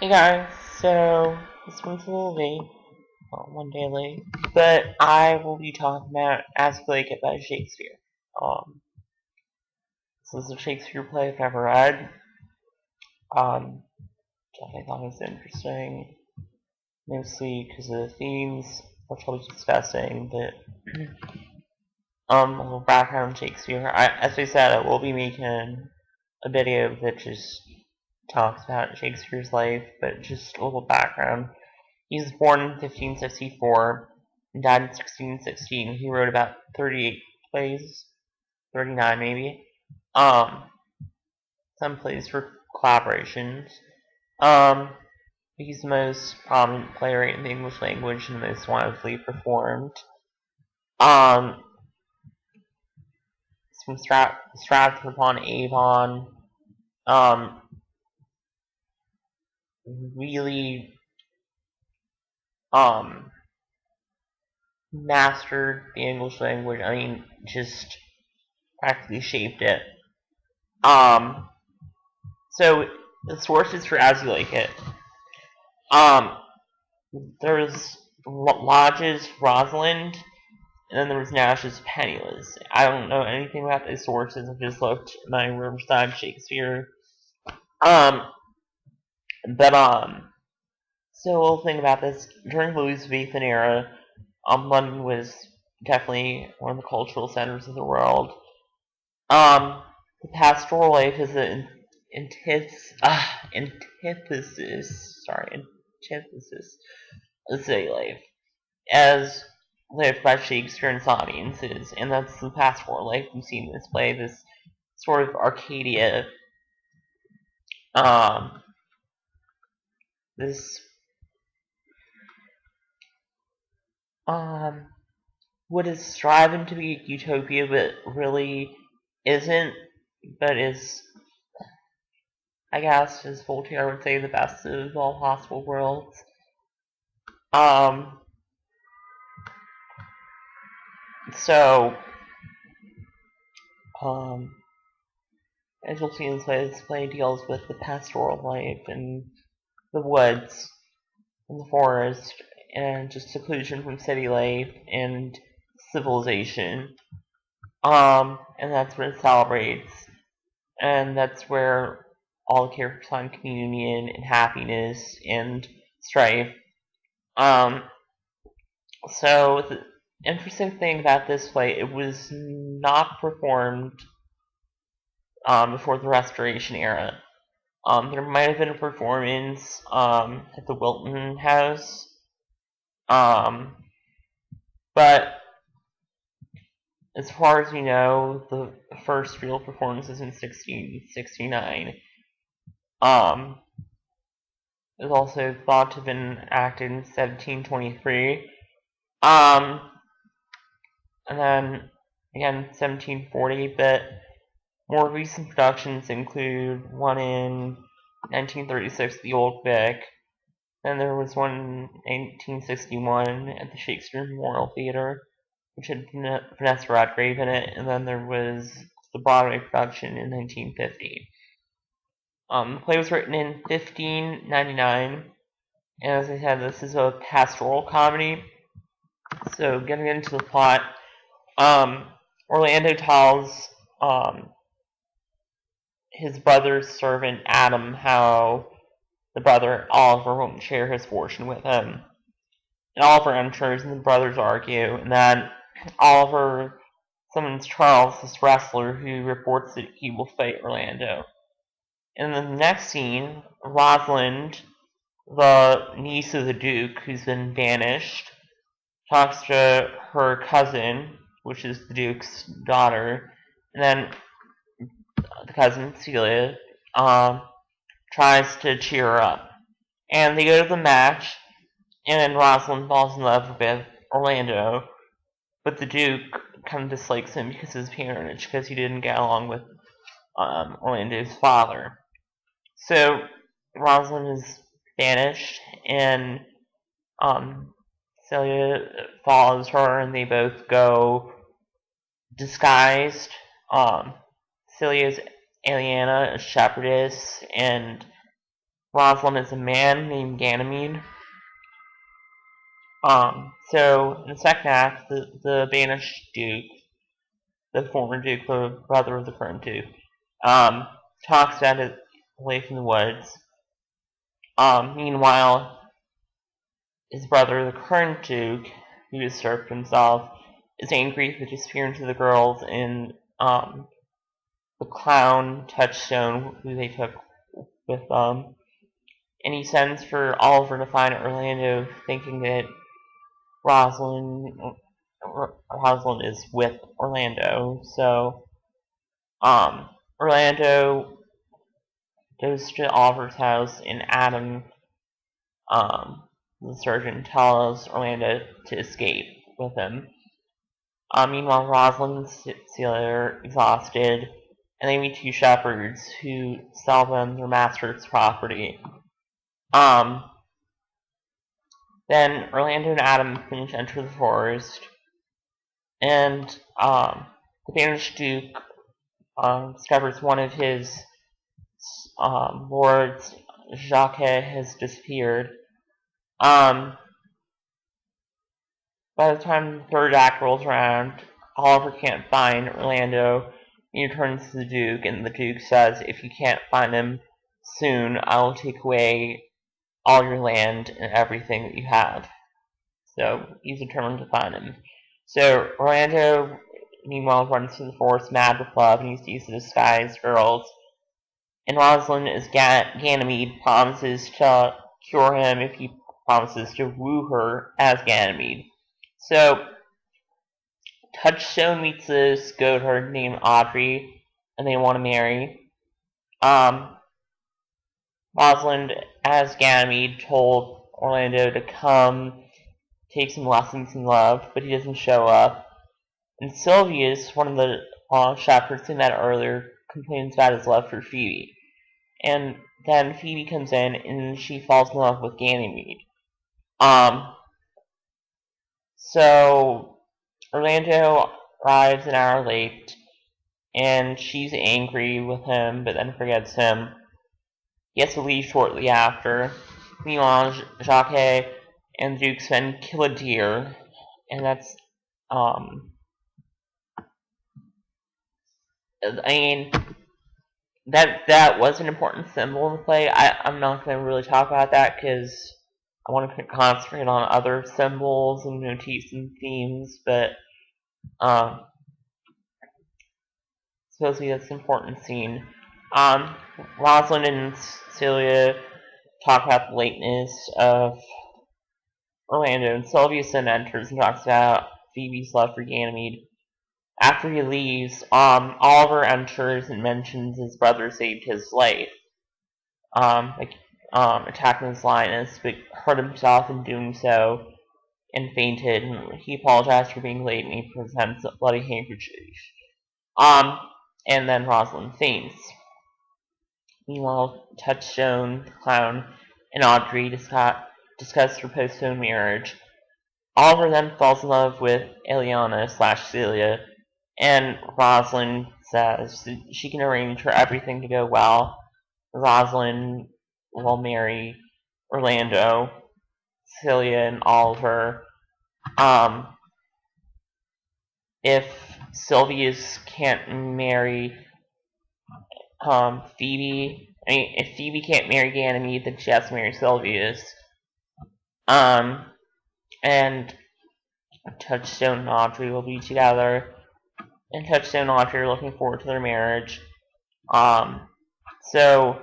Hey guys, so this one's a little late, well, one day late, but I will be talking about As You Like It by Shakespeare. This is a Shakespeare play I've never read, that I thought was interesting, mostly because of the themes, which I'll be discussing, but, a little background on Shakespeare. As I said, I will be making a video that just talks about Shakespeare's life, but just a little background. He was born in 1564 and died in 1616. He wrote about 38 plays, 39 maybe. Um, some plays for collaborations. He's the most prominent playwright in the English language and the most widely performed. Um, he's from Stratford upon Avon. Um, really, um, mastered the English language. I mean, just practically shaped it. Um, so the sources for As You Like It. Um, there was Lodge's Rosalind, and then there was Nash's Penniless. I don't know anything about these sources. I just looked at my Riverside Shakespeare. Um, but so a little thing about this during the Elizabethan era, London was definitely one of the cultural centers of the world. The pastoral life is an antithesis of city life, as lived by Shakespeare and some audiences, and that's the pastoral life we see in this play, this sort of Arcadia, um, this, what is striving to be utopia, but really isn't, but is, I guess, as Voltaire would say, the best of all possible worlds. Um, so, um, as you'll see in this play deals with the pastoral life and the woods and the forest and just seclusion from city life and civilization. And that's what it celebrates. And that's where all the characters find communion and happiness and strife. Um, so the interesting thing about this play, it was not performed before the Restoration era. There might have been a performance at the Wilton House, um, but as far as we know, the first real performance is in 1669. It was also thought to have been acted in 1723. And then again 1740, but more recent productions include one in 1936, The Old Vic. Then there was one in 1861 at the Shakespeare Memorial Theater, which had Vanessa Redgrave in it, and then there was the Broadway production in 1950. The play was written in 1599, and as I said, this is a pastoral comedy. So getting into the plot, Orlando tells his brother's servant Adam how the brother Oliver won't share his fortune with him. And Oliver enters, and the brothers argue, and then Oliver summons Charles, this wrestler, who reports that he will fight Orlando. And then the next scene, Rosalind, the niece of the Duke, who's been banished, talks to her cousin, which is the Duke's daughter, and then the cousin, Celia, tries to cheer her up. And they go to the match, and Rosalind falls in love with Orlando, but the Duke kind of dislikes him because of his parentage, because he didn't get along with Orlando's father. So Rosalind is banished, and Celia follows her, and they both go disguised. Celia's Aliena, a shepherdess, and Rosalind is a man named Ganymede. So in the second act, the banished Duke, the former Duke, the brother of the current Duke, talks about his life in the woods. Meanwhile, his brother, the current Duke, who usurped himself, is angry for the disappearance of the girls in the clown Touchstone, who they took with them. And he sends for Oliver to find Orlando, thinking that Rosalind is with Orlando. So, Orlando goes to Oliver's house, and Adam, the surgeon, tells Orlando to escape with him. Meanwhile, Rosalind and Celia are exhausted, and they meet two shepherds who sell them their master's property. Then Orlando and Adam finish enter the forest, and the banished Duke discovers one of his lords, Jacques, has disappeared. By the time the third act rolls around, Oliver can't find Orlando. He returns to the Duke, and the Duke says, "If you can't find him soon, I will take away all your land and everything that you have." So he's determined to find him. So Orlando, meanwhile, runs through the forest mad with love, and he sees the disguised girls. And Rosalind, as Ganymede, promises to cure him if he promises to woo her as Ganymede. So Touchstone meets this goatherd named Audrey, and they want to marry. Rosalind, as Ganymede, told Orlando to come take some lessons in love, but he doesn't show up. And Sylvius, one of the shepherds we met earlier, complains about his love for Phoebe. And then Phoebe comes in, and she falls in love with Ganymede. So Orlando arrives an hour late, and she's angry with him, but then forgets him. He has to leave shortly after. Meanwhile, Jacques and the Duke's men kill a deer, and that's, that was an important symbol in the play. I'm not going to really talk about that because I want to concentrate on other symbols and motifs and themes, but supposedly that's an important scene. Rosalind and Celia talk about the lateness of Orlando, and Sylvius then enters and talks about Phoebe's love for Ganymede. After he leaves, Oliver enters and mentions his brother saved his life, attacking his lioness, but hurt himself in doing so and fainted. And he apologized for being late, and he presents a bloody handkerchief. And then Rosalind faints. Meanwhile, Touchstone, the clown, and Audrey discuss her postponed marriage. Oliver then falls in love with Eliana/Celia, and Rosalind says that she can arrange for everything to go well. Rosalind will marry Orlando, Celia, and Oliver. If Sylvius can't marry Phoebe, if Phoebe can't marry Ganymede, then she has to marry Sylvius. And Touchstone and Audrey will be together, and Touchstone and Audrey are looking forward to their marriage. So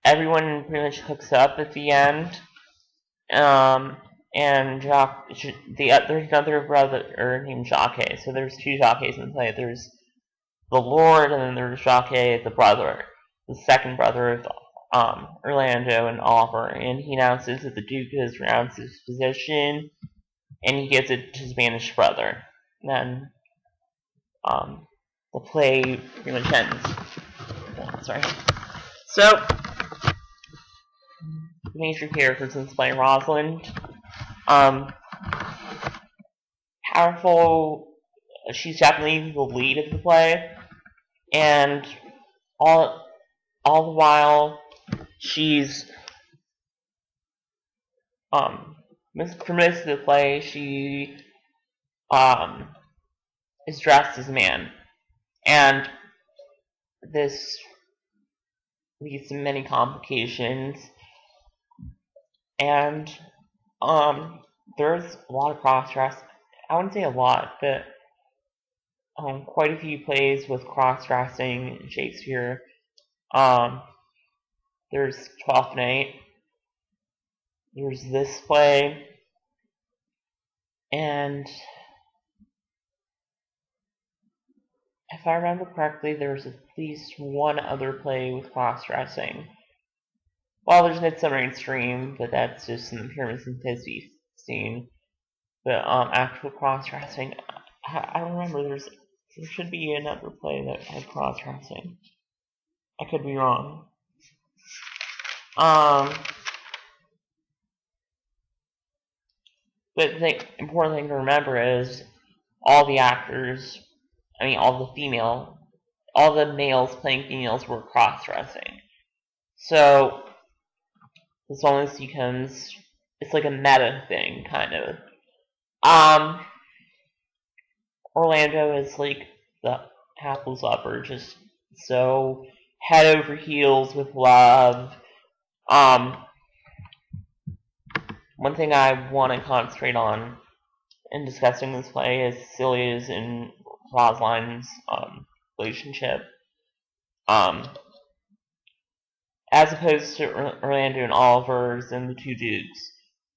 everyone pretty much hooks up at the end. And there's another brother named Jacques. So there's two Jacques in the play. There's the Lord, and then there's Jacques, the brother, the second brother of Orlando and Oliver. And he announces that the Duke has renounced his position, and he gives it to his banished brother. And then the play pretty much ends. Sorry. So the major characters in this play: Rosalind, powerful. She's definitely the lead of the play, and all the while she's for most of the play, she um, is dressed as a man, and this leads to many complications. And there's a lot of cross dress. I wouldn't say a lot, but quite a few plays with cross dressing in Shakespeare. Um, there's Twelfth Night. There's this play, and if I remember correctly, there's at least one other play with cross dressing. Well, there's Midsummer Night's Dream, but that's just an appearance in Thisbe scene. But actual cross dressing, I don't remember. There should be another play that had cross dressing. I could be wrong. But the important thing to remember is all the actors, all the males playing females were cross-dressing. So this almost becomes, it's like a meta thing, kind of. Orlando is like the hapless upper, just so head over heels with love. One thing I want to concentrate on in discussing this play is Celia's and Rosalind's relationship. As opposed to Orlando and Oliver's and the two dukes,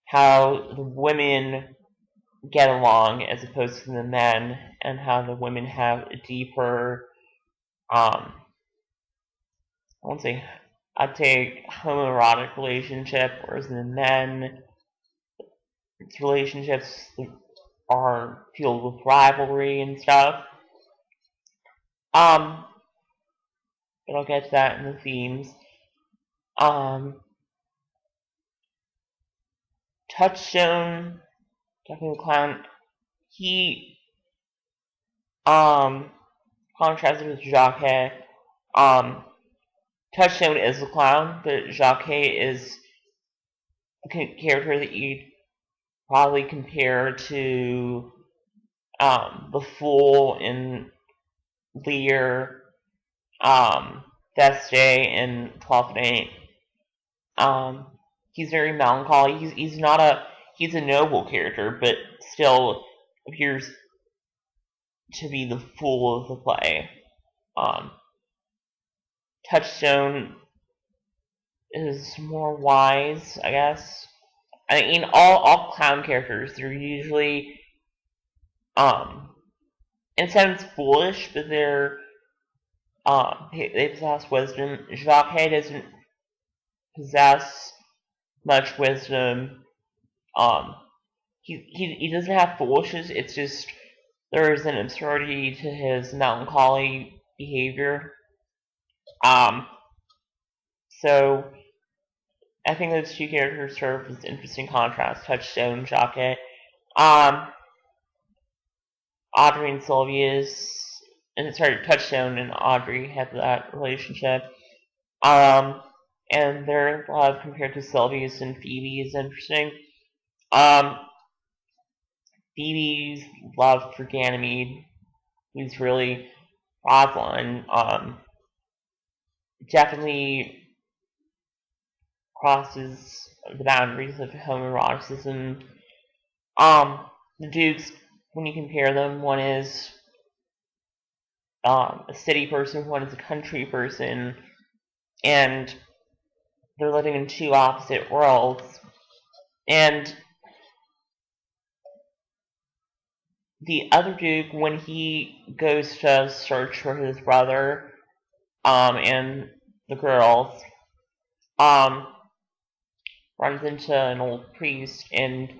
how the women get along as opposed to the men, and how the women have a deeper, I won't say, I'd say homoerotic relationship, whereas the men, its relationships are filled with rivalry and stuff. But I'll get to that in the themes. Touchstone, talking the clown, he contrasted with Jacques. Touchstone is the clown, but Jacques is the character that you'd probably compare to the Fool in Lear, Feste in Twelfth Night. He's very melancholy. He's a noble character, but still appears to be the fool of the play. Touchstone is more wise, I guess. I mean, all clown characters, they're usually, in a sense, foolish, but they possess wisdom. Jacques doesn't possess much wisdom. He doesn't have foolishness. It's just there is an absurdity to his melancholy behavior. So I think those two characters serve as interesting contrast. Touchstone, Jacques. Audrey and Sylvia's, and sorry, Touchstone and Audrey have that relationship. And their love compared to Sylvia's and Phoebe is interesting. Phoebe's love for Ganymede, who's really Rosalind, definitely crosses the boundaries of homoeroticism. The Dukes, when you compare them, one is a city person, one is a country person, and they're living in two opposite worlds. And the other Duke, when he goes to search for his brother, and the girls, runs into an old priest, and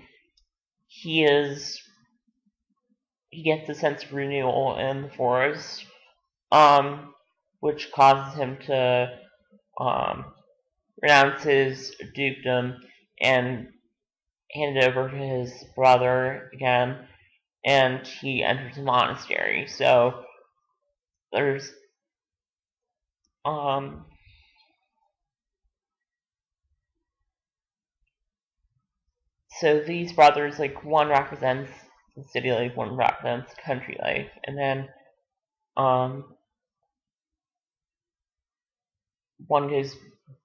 he gets a sense of renewal in the forest, which causes him to renounce his dukedom and hand it over to his brother again, and he enters a monastery. So there's So these brothers, like, one represents the city life, one represents country life, and then one goes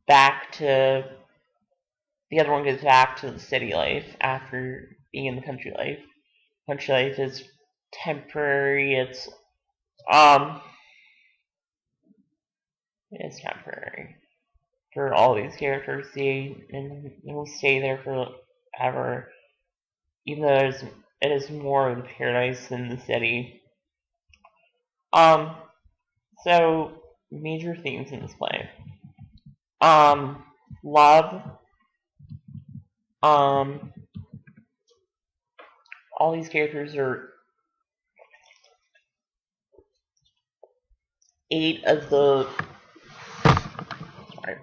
back to the other one goes back to the city life after being in the country life. Country life is temporary. Um it's temporary for all these characters. They will stay there forever, even though it is more of a paradise than the city. Um, so major themes in this play. Love. Um, all these characters are eight of the sorry,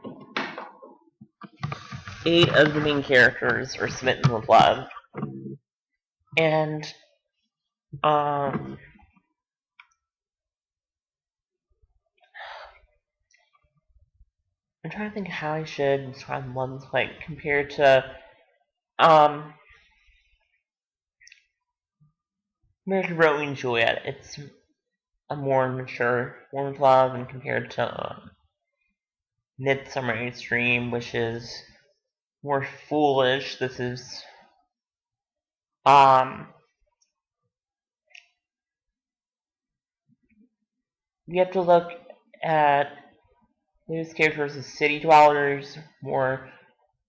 eight of the main characters are smitten with love, and um, I'm trying to think how I should describe one's play compared to um Romeo and Juliet. It's a more mature form of love, and compared to Midsummer Night's Dream, which is more foolish. This is um you have to look at those characters as city dwellers, more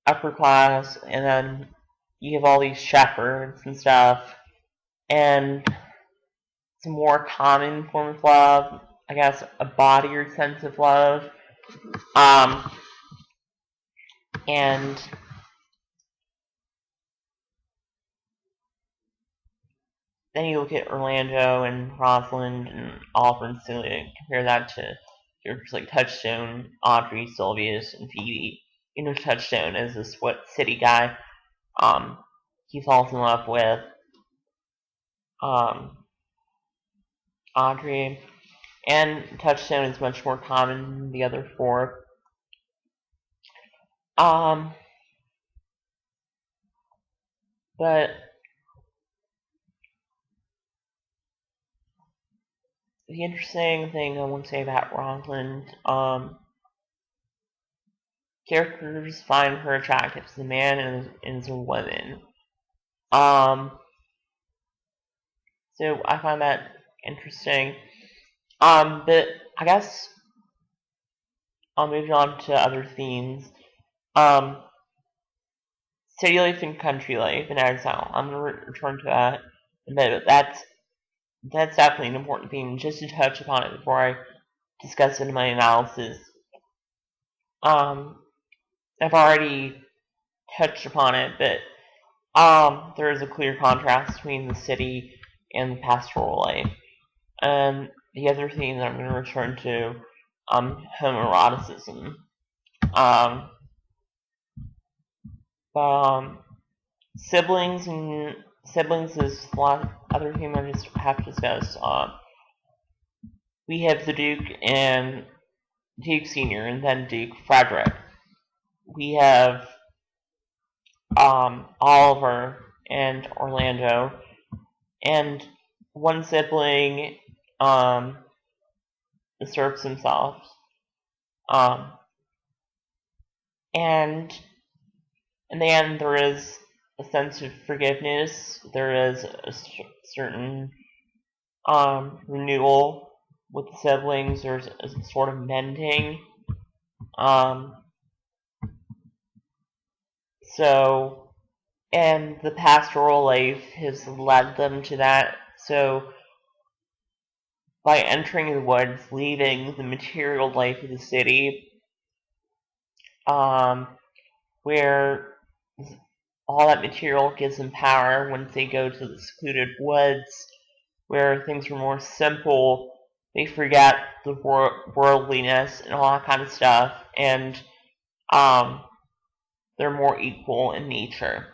upper class, and then you have all these shepherds and stuff, and it's a more common form of love, I guess, a bodier sense of love. Um, and then you look at Orlando and Rosalind and Oliver and Celia and compare that to characters like Touchstone, Audrey, Sylvius, and Phoebe. You know, Touchstone is this city guy. He falls in love with um, Audrey, and Touchstone is much more common than the other four. Um, but the interesting thing I want to say about Rosalind, characters find her attractive as a man and as a woman. Um, so I find that interesting. But I guess I'll move on to other themes. Um, city life and country life and exile. I'm gonna return to that in a bit, but that's definitely an important theme. Just to touch upon it before I discuss it in my analysis. Um, I've already touched upon it, but there is a clear contrast between the city and the pastoral life. And the other theme that I'm going to return to, homoeroticism. Um, um, siblings is a lot other theme I just have to discuss. We have the Duke and Duke Senior, and then Duke Frederick. We have Oliver and Orlando, and one sibling usurps himself. Um, and in the end, there is a sense of forgiveness. There is a certain renewal with the siblings. There's a sort of mending. Um, so, and the pastoral life has led them to that. So, by entering the woods, leaving the material life of the city, where all that material gives them power once they go to the secluded woods, where things are more simple, they forget the worldliness and all that kind of stuff, and they're more equal in nature.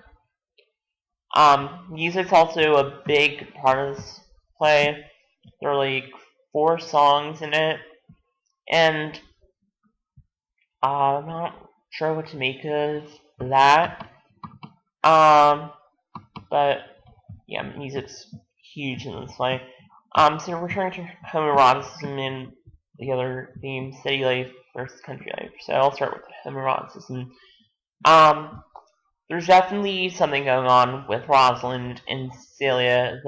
Music's also a big part of this play. There are like 4 songs in it, and I'm not sure what to make of that. But yeah, music's huge in this play. So returning to homoeroticism and the other themes, city life versus country life. So I'll start with homoeroticism. There's definitely something going on with Rosalind and Cecilia.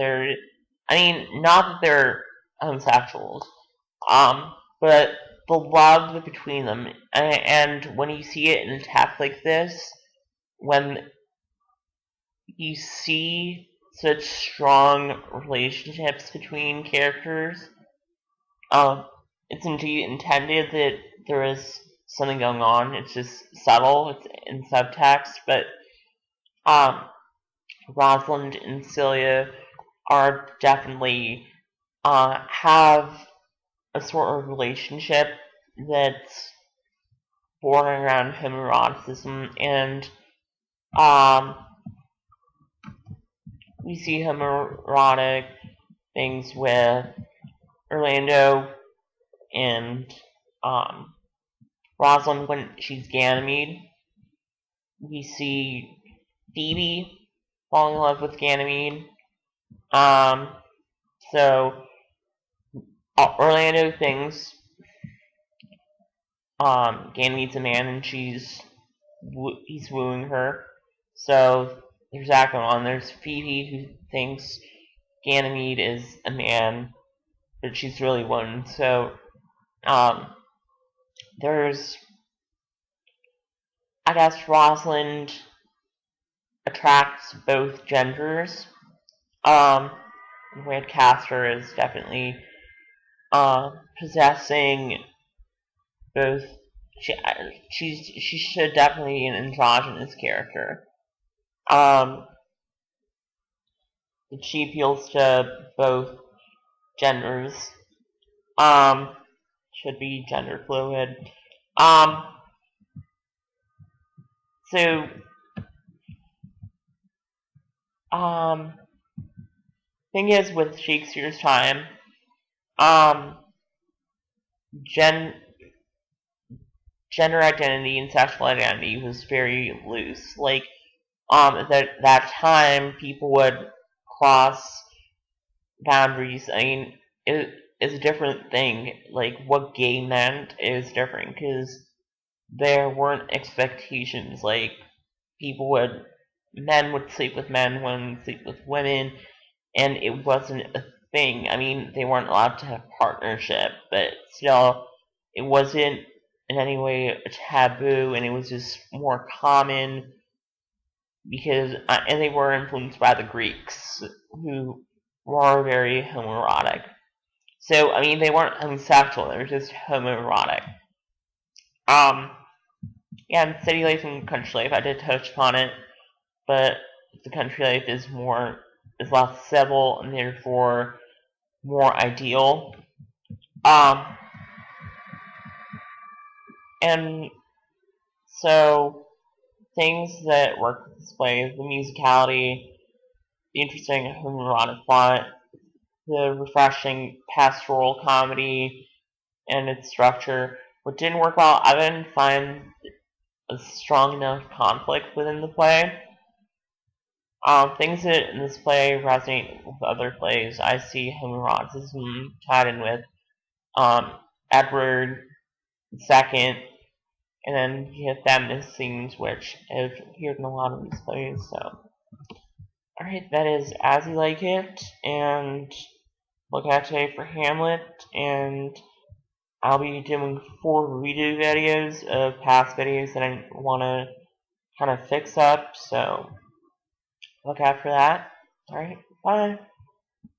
Not that they're homosexuals, but the love between them, and when you see it in a text like this, when you see such strong relationships between characters, it's indeed intended that there is something going on. It's just subtle, it's in subtext, but um, Rosalind and Celia are definitely have a sort of relationship that's bordering around homoeroticism, and um, we see homoerotic things with Orlando and um, Rosalind when she's Ganymede. We see Phoebe fall in love with Ganymede. Um, so Orlando thinks Ganymede's a man, and he's wooing her. So there's that going on. There's Phoebe who thinks Ganymede is a man, but she's really one. So um, there's, I guess, Rosalind attracts both genders. The way it cast her is definitely possessing both. She should definitely be an androgynous character. Um, she appeals to both genders. Um, should be gender fluid. Um, so thing is with Shakespeare's time, um, gen gender identity and sexual identity was very loose. Like, that time people would cross boundaries. It is a different thing. Like, what gay meant is different because there weren't expectations. Like, men would sleep with men, women would sleep with women, and it wasn't a thing. They weren't allowed to have partnership, but still, it wasn't in any way a taboo, and it was just more common because, and they were influenced by the Greeks, who were very homoerotic. So, they weren't homosexual, they were just homoerotic. Um, yeah, and city life and country life, I did touch upon it, but the country life is less civil and therefore more ideal. Um, and so things that work with this play, the musicality, the interesting homoerotic plot, the refreshing pastoral comedy, and its structure. What didn't work well, I didn't find a strong enough conflict within the play. Things that in this play resonate with other plays, I see homoeroticism tied in with Edward II, and then you have feminist themes, which have appeared in a lot of these plays. So, alright, that is As You Like It, and look out today for Hamlet, and I'll be doing 4 redo videos of past videos that I want to kind of fix up, so look out for that. Alright, bye.